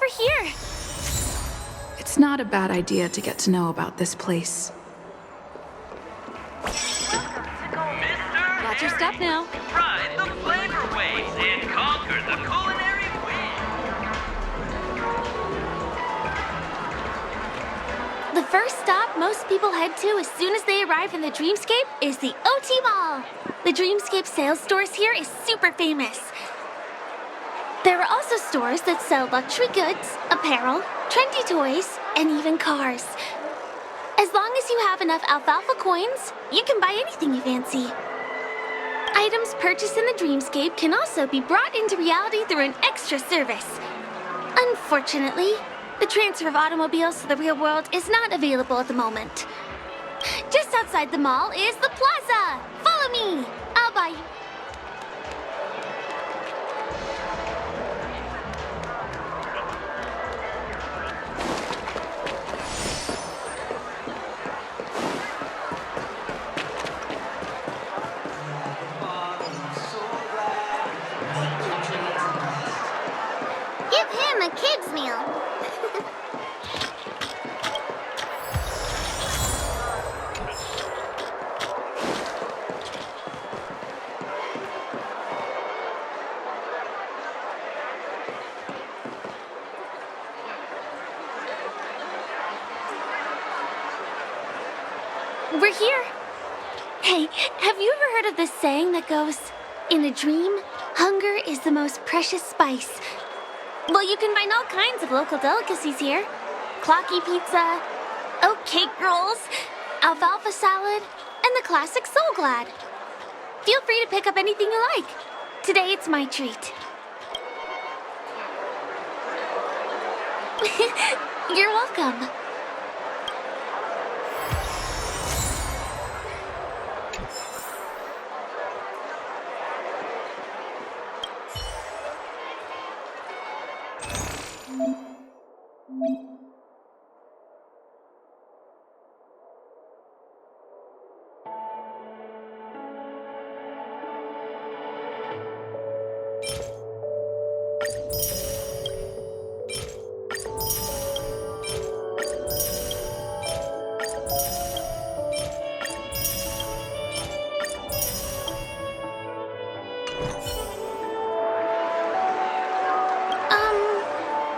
here! It's not a bad idea to get to know about this place. Watch your step now. Ride the flavor waves and conquer the culinary wind. The first stop most people head to as soon as they arrive in the Dreamscape is the OT Mall. The Dreamscape sales stores here is super famous. There are also stores that sell luxury goods, apparel, trendy toys, and even cars. As long as you have enough alfalfa coins, you can buy anything you fancy. Items purchased in the Dreamscape can also be brought into reality through an extra service. Unfortunately, the transfer of automobiles to the real world is not available at the moment. Just outside the mall is the plaza. Follow me. I'll buy you. Give him a kid's meal. We're here. Hey, have you ever heard of this saying that goes, in a dream, hunger is the most precious spice? Well, you can find all kinds of local delicacies here. Clocky pizza, oat cake rolls, alfalfa salad, and the classic Soul Glad. Feel free to pick up anything you like. Today it's my treat. You're welcome.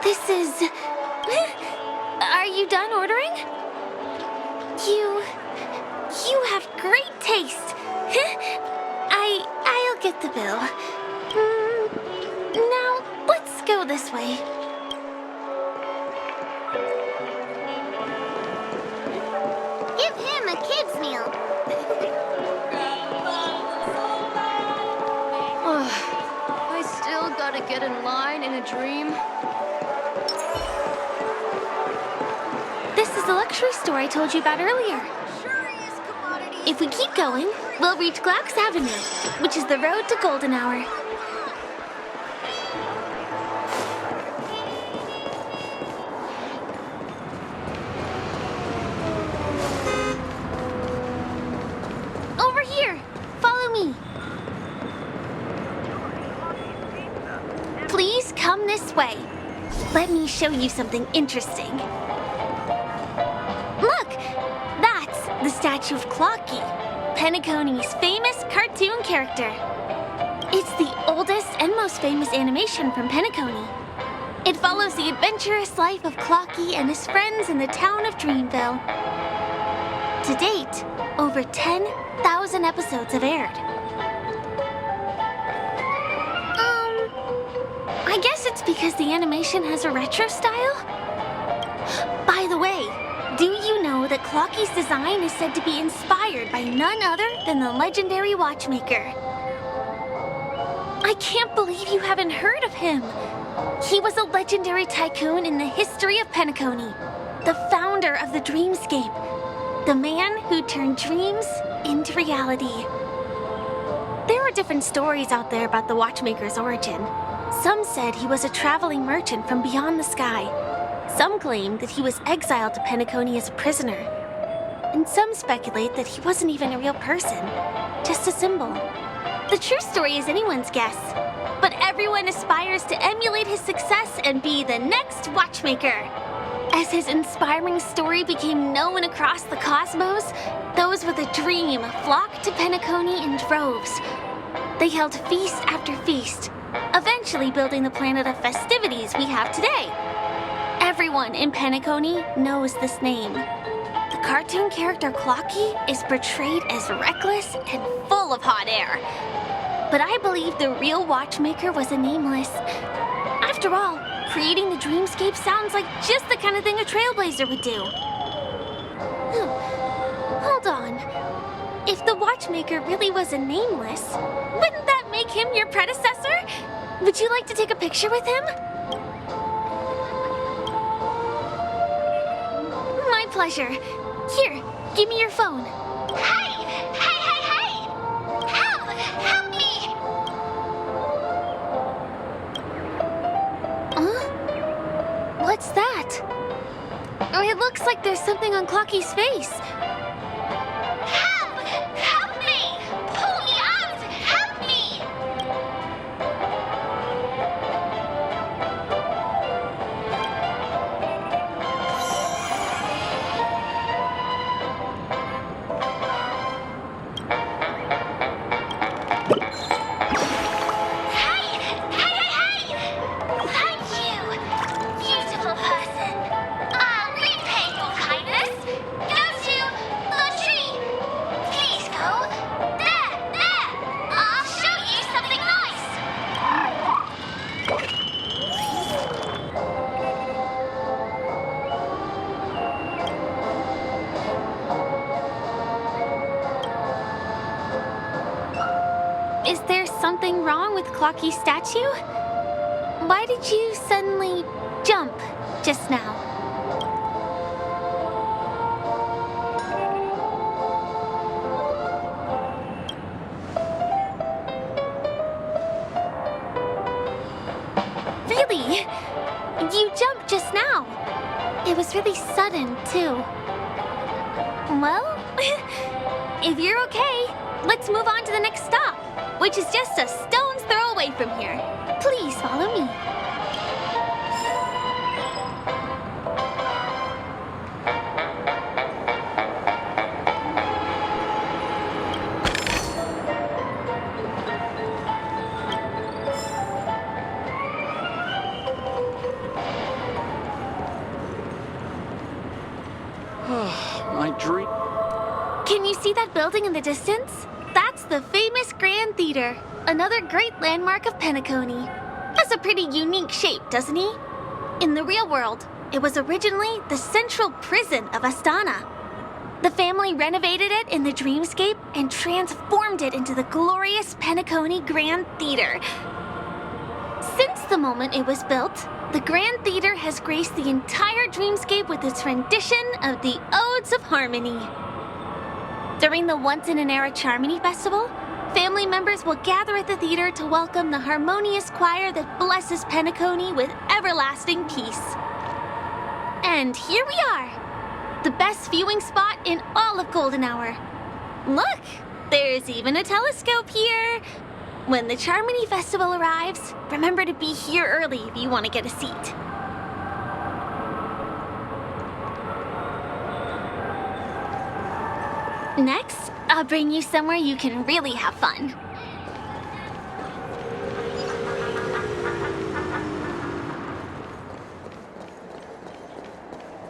This is... Are you done ordering? You have great taste. I'll get the bill. Now, let's go this way. Give him a kid's meal. I still gotta get in line in a dream. This is the luxury store I told you about earlier. If we keep going, we'll reach Glauc's Avenue, which is the road to Golden Hour. Over here! Follow me! Please come this way. Let me show you something interesting. Look! That's the statue of Clocky, Penacony's famous cartoon character. It's the oldest and most famous animation from Penacony. It follows the adventurous life of Clocky and his friends in the town of Dreamville. To date, over 10,000 episodes have aired. I guess it's because the animation has a retro style? By the way, do you know that Clocky's design is said to be inspired by none other than the legendary watchmaker? I can't believe you haven't heard of him. He was a legendary tycoon in the history of Penacony, the founder of the Dreamscape, the man who turned dreams into reality. There are different stories out there about the watchmaker's origin. Some said he was a traveling merchant from beyond the sky. Some claim that he was exiled to Penacony as a prisoner. And some speculate that he wasn't even a real person, just a symbol. The true story is anyone's guess. but everyone aspires to emulate his success and be the next watchmaker. As his inspiring story became known across the cosmos, those with a dream flocked to Penacony in droves. They held feast after feast, eventually building the planet of festivities we have today. Everyone in Penacony knows this name. The cartoon character Clocky is portrayed as reckless and full of hot air. But I believe the real watchmaker was a nameless. After all, creating the dreamscape sounds like just the kind of thing a Trailblazer would do. Hold on. If the watchmaker really was a nameless, wouldn't that make him your predecessor? Would you like to take a picture with him? My pleasure. Here, give me your phone. Hey! Hey, hey, hey! Help! Help me! Huh? What's that? Oh, it looks like there's something on Clocky's face. Help! Help me! Pull me out! Help me! Hey! Hey, hey, hey! Thank you, beautiful person. I'll repay your kindness. Go to the tree. Please go. There, there. I'll show you something nice. Is there something wrong with Clocky's statue? Why did you suddenly jump just now? Really? You jumped just now. It was really sudden, too. Well, if you're okay, let's move on to the next stop, which is just a stone's throw away from here. Please follow me. My dream. Can you see that building in the distance? That's the famous Grand Theater, another great landmark of Penacony. Has a pretty unique shape, doesn't he? In the real world, it was originally the central prison of Astana. The family renovated it in the dreamscape and transformed it into the glorious Penacony Grand Theater. Since the moment it was built, the Grand Theater has graced the entire dreamscape with its rendition of the Odes of Harmony. During the Once-in-an-Era Charmony Festival, family members will gather at the theater to welcome the harmonious choir that blesses Penacony with everlasting peace. And here we are, the best viewing spot in all of Golden Hour. Look, there's even a telescope here. When the Charmony Festival arrives, remember to be here early if you want to get a seat. Next, I'll bring you somewhere you can really have fun.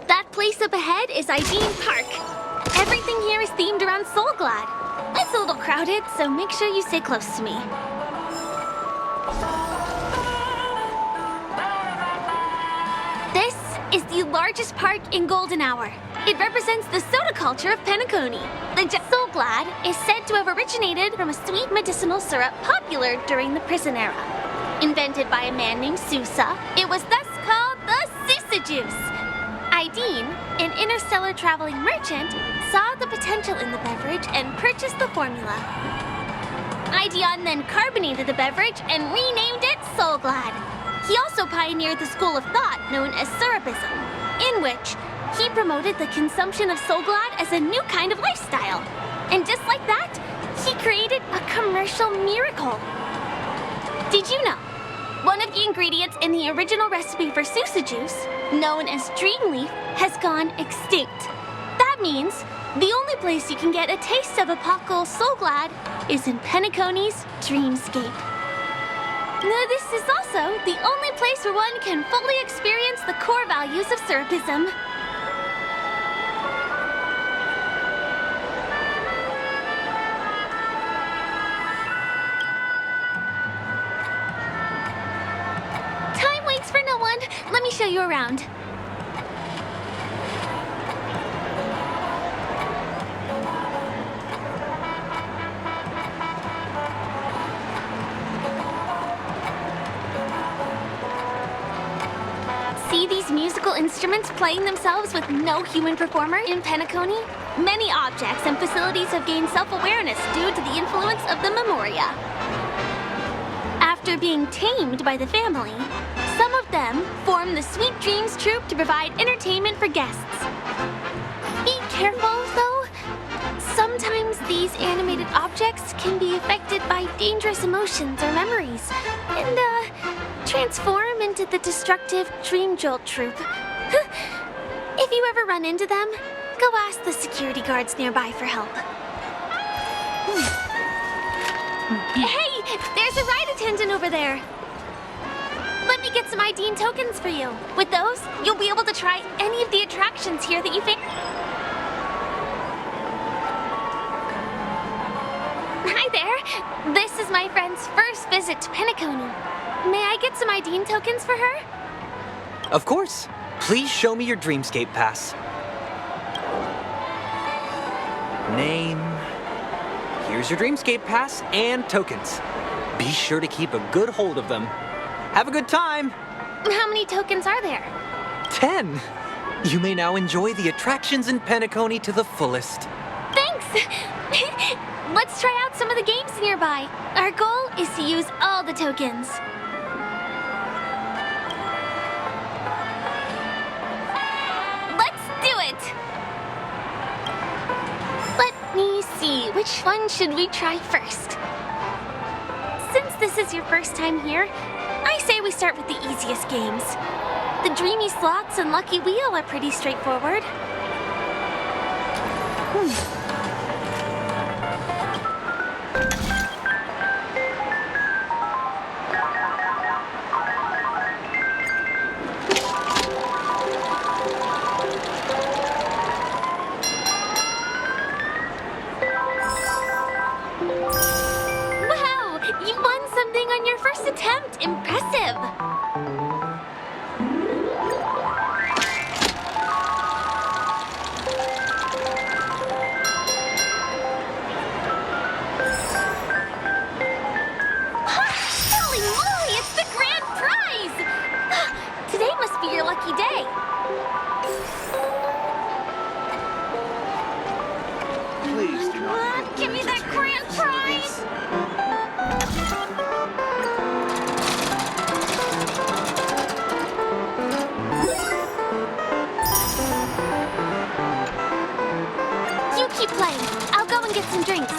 That place up ahead is Ideen Park. Everything here is themed around Soul Glad. It's a little crowded, so make sure you stay close to me. This is the largest park in Golden Hour. It represents the soda culture of Penacony. The Soul Glad is said to have originated from a sweet medicinal syrup popular during the prison era. Invented by a man named Sousa, it was thus called the Sousa Juice. Ideen, an interstellar traveling merchant, saw the potential in the beverage and purchased the formula. Ideon then carbonated the beverage and renamed it Soul Glad. He also pioneered the school of thought known as Syrupism, in which he promoted the consumption of Soul Glad as a new kind of lifestyle. And just like that, he created a commercial miracle. Did you know? One of the ingredients in the original recipe for Susa Juice, known as Dreamleaf, has gone extinct. That means the only place you can get a taste of Apocal Soulglad is in Penacony's Dreamscape. Now, this is also the only place where one can fully experience the core values of Syrupism. Time waits for no one. Let me show you around. See these musical instruments playing themselves with no human performer in Penacony? Many objects and facilities have gained self-awareness due to the influence of the Memoria. After being tamed by the family, some of them form the Sweet Dreams Troupe to provide entertainment for guests. Be careful, though. Sometimes these animated objects can be affected by dangerous emotions or memories, and, transform into the destructive Dream Jolt Troupe. If you ever run into them, go ask the security guards nearby for help. Hey, there's a ride attendant over there. Let me get some ID and tokens for you. With those, you'll be able to try any of the attractions here that you think. Hi there. This is my friend's first visit to Penacony. May I get some ID and tokens for her? Of course. Please show me your Dreamscape pass. Name. Here's your Dreamscape pass and tokens. Be sure to keep a good hold of them. Have a good time. How many tokens are there? 10. You may now enjoy the attractions in Penacony to the fullest. Thanks! Let's try out some of the games nearby. Our goal is to use all the tokens. Let's do it! Let me see, which one should we try first? Since this is your first time here, I say we start with the easiest games. The Dreamy Slots and Lucky Wheel are pretty straightforward. Wow! You won something on your first attempt! Impressive! Holy moly! It's the grand prize! Today must be your lucky day. Please do not. Give me that grand prize! You keep playing. I'll go and get some drinks.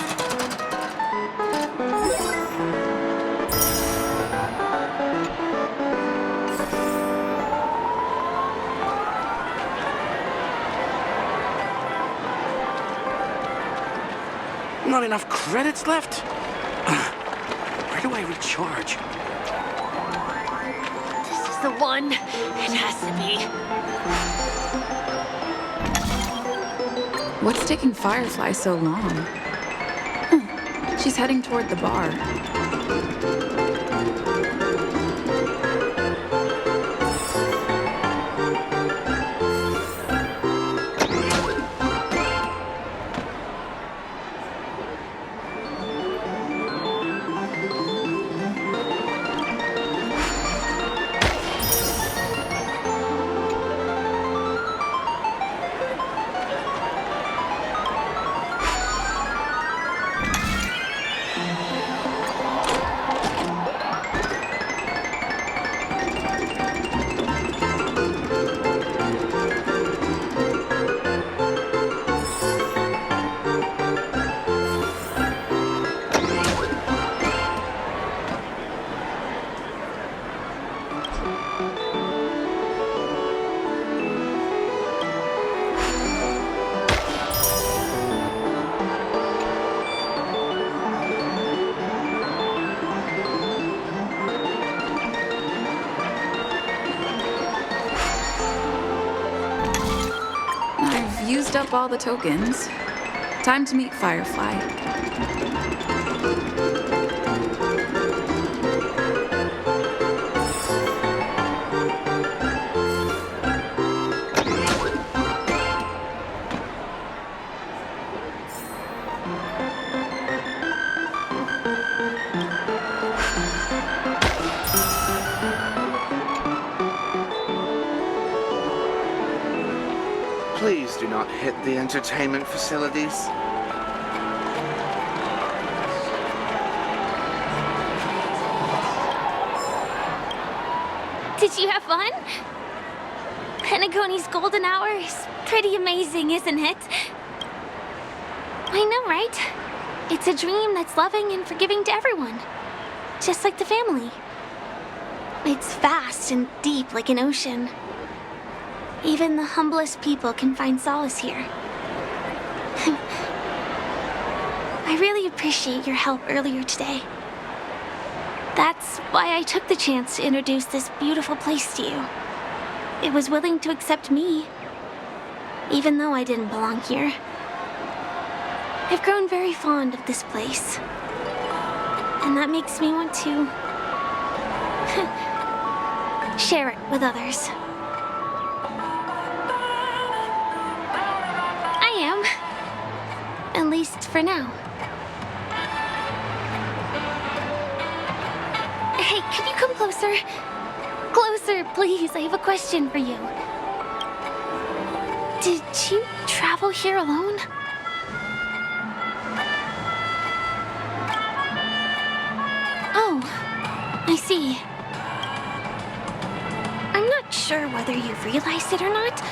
Not enough credits left? Where do I recharge? This is the one. It has to be. What's taking Firefly so long? She's heading toward the bar. used up all the tokens. Time to meet Firefly. Please do not hit the entertainment facilities. Did you have fun? Penacony's golden hour is pretty amazing, isn't it? I know, right? It's a dream that's loving and forgiving to everyone. Just like the family. It's vast and deep like an ocean. Even the humblest people can find solace here. I really appreciate your help earlier today. That's why I took the chance to introduce this beautiful place to you. It was willing to accept me, even though I didn't belong here. I've grown very fond of this place, and that makes me want to share it with others. I am, at least for now. Hey, can you come closer? Closer, please. I have a question for you. Did you travel here alone? Oh, I see. I'm not sure whether you've realized it or not.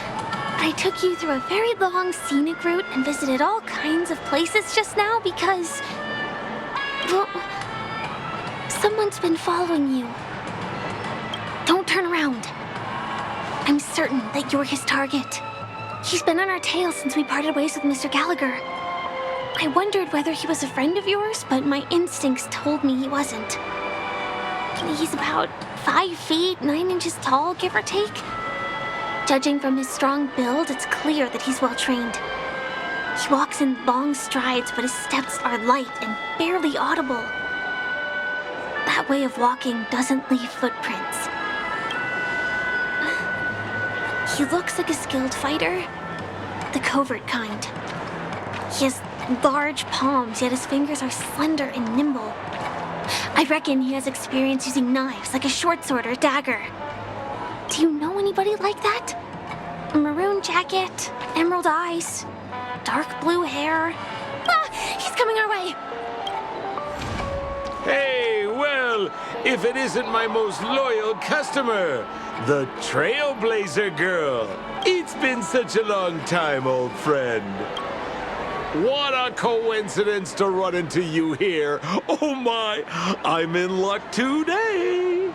I took you through a very long scenic route and visited all kinds of places just now because... well, someone's been following you. Don't turn around. I'm certain that you're his target. He's been on our tail since we parted ways with Mr. Gallagher. I wondered whether he was a friend of yours, but my instincts told me he wasn't. He's about 5 feet, 9 inches tall, give or take. Judging from his strong build, it's clear that he's well trained. He walks in long strides, but his steps are light and barely audible. That way of walking doesn't leave footprints. He looks like a skilled fighter, the covert kind. He has large palms, yet his fingers are slender and nimble. I reckon he has experience using knives, like a short sword or dagger. Do you know anybody like that? A maroon jacket, emerald eyes, dark blue hair. Ah, he's coming our way. Hey, well, if it isn't my most loyal customer, the Trailblazer girl. It's been such a long time, old friend. What a coincidence to run into you here. Oh my, I'm in luck today.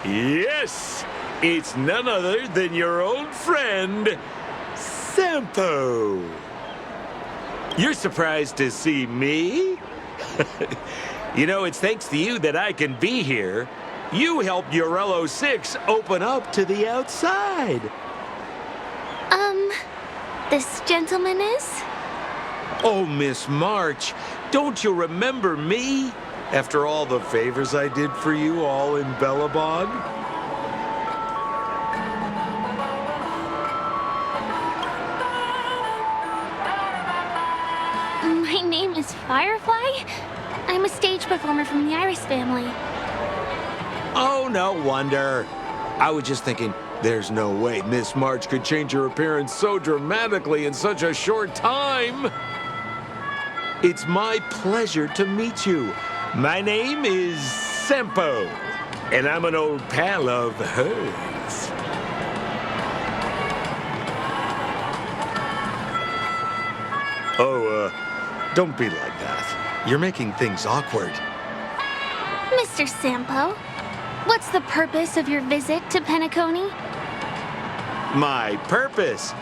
Yes, it's none other than your old friend, Sampo. You're surprised to see me? You know, it's thanks to you that I can be here. You helped Urello 6 open up to the outside. This gentleman is? Oh, Miss March, don't you remember me? After all the favors I did for you all in Bellabog? My name is Firefly. I'm a stage performer from the Iris family. Oh, no wonder. I was just thinking, there's no way Miss March could change her appearance so dramatically in such a short time. It's my pleasure to meet you. My name is Sampo, and I'm an old pal of hers. Oh, don't be like that. You're making things awkward. Mr. Sampo, what's the purpose of your visit to Penacony? My purpose?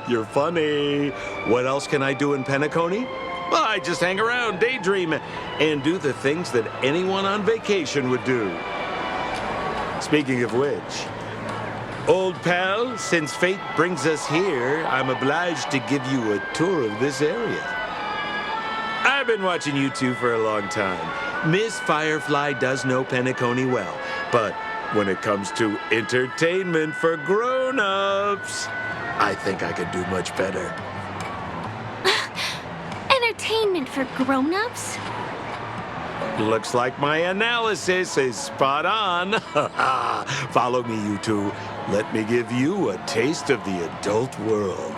You're funny. What else can I do in Penacony? Well, I just hang around, daydream, and do the things that anyone on vacation would do. Speaking of which, Old pal, since fate brings us here, I'm obliged to give you a tour of this area. I've been watching you two for a long time. Miss Firefly does know Penacony well, but when it comes to entertainment for grown-ups, I think I could do much better. Entertainment for grown-ups? Looks like my analysis is spot on. Follow me, you two. Let me give you a taste of the adult world.